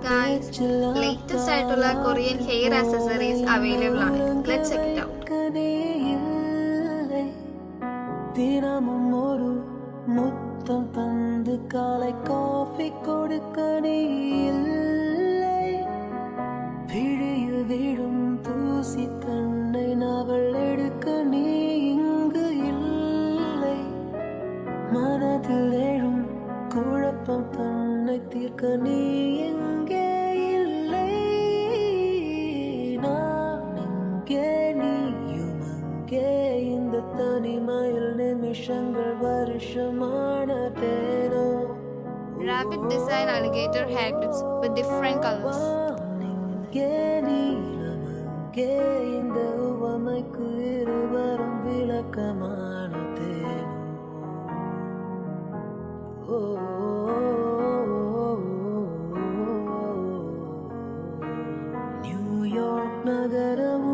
Guys, latest ആയിട്ടുള്ള Korean hair accessories available ആണ്. Let's check it out. தினமும் ஒரு முத்தம் தந்து காலை காஃபி கொடுக்க நீ இல்லை. விழியில் விழும் தூசி கண்ணை அவள் எடுக்க நீ இங்கு இல்லை. மனதில் எழும் குழப்பம் தன்னை தீர்க்க நீ எங்கே இல்லை. நான் இங்கே நீயும் அங்கே இந்த தனிமையில் நிமிஷங்கள் வருஷமானதேனோ. Rabbit design alligator hair clips with different colors. இங்கே நீலம் அங்கே இந்த உவமைக்கு இருவரும் விளக்கமானதேனோ. நியூயார்க் நகரம்